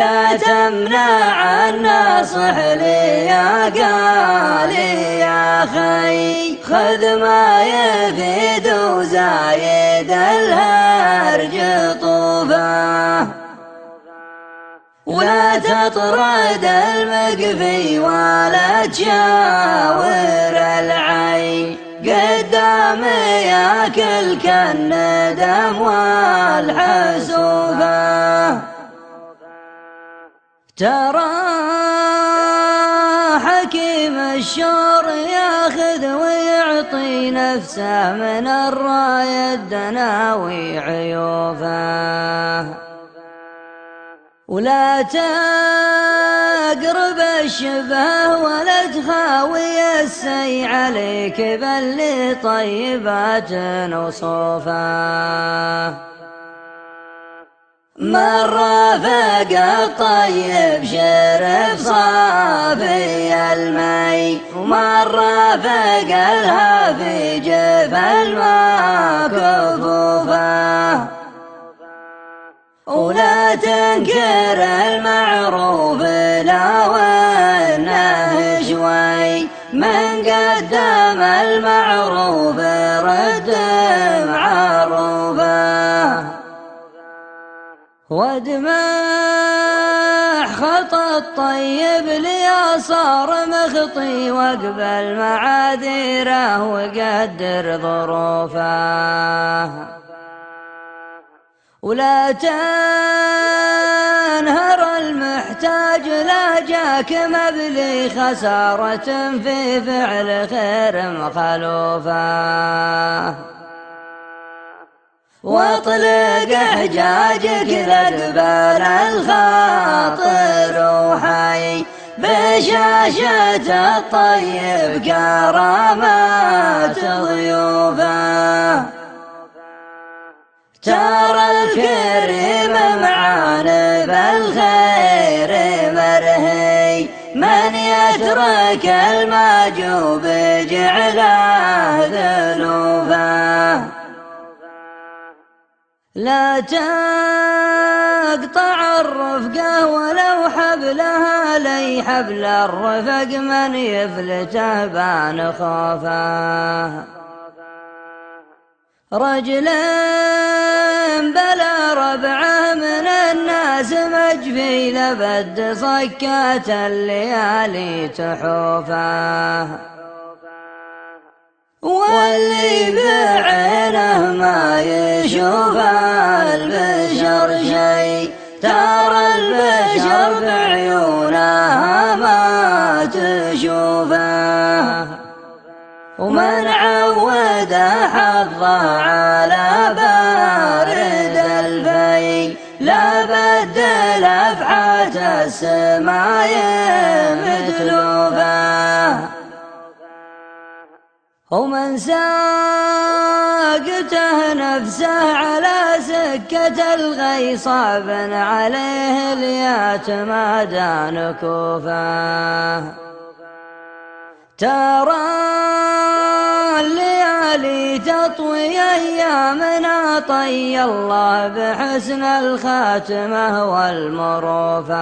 لا تمنع الناصح لي يا قالي يا خي، خذ ما يفيد وزايد الهرج طوفه، ولا تطرد المقفي ولا تشاور العين، قدام ياكل كالندم والحسوفه. ترى حكيم الشور ياخذ ويعطي نفسه من الراية الدناوي عيوفه، ولا تقرب الشبه ولا تخاوي السي عليك، بل لطيبات وصوفه. من رافق الطيب شرف صافي المي، ومن رافق الهافي جف الماء كفوفه، ولا تنكر المعروف لا وانه شوي، من قدم المعروف رد معروفه. وادمع خطى الطيب ليصار مخطي، واقبل معاذيره وقدر ظروفه، ولا تنهر المحتاج لا جاك مبلي خسارة في فعل خير مخلوفه، واطلق حجاجك لقبال الخاطر وحي، بشاشة الطيب كرامات ضيوفه. ترى الكريم معانب الخير مرهي، من يترك الماجوب جعله ذنوبه. لا تقطع الرفقة ولو حبلها لي حبل الرفق، من يفلته بان خوفه. رجل بلا ربعه من الناس مجفي، لبد صكات الليالي تحوفه، واللي بعينه ما يشوف البشر شي، ترى البشر بعيونها ما تشوفه، ومن عود حظه على بارد الفي، لا بدل أفحات السماء متلوفه. ومن ساقته نفسه على سكة الغي، صعب عليه اليتمى دان كوفه. ترى الليالي تطوي أيامنا، طي الله بحسن الخاتمة والمروفه.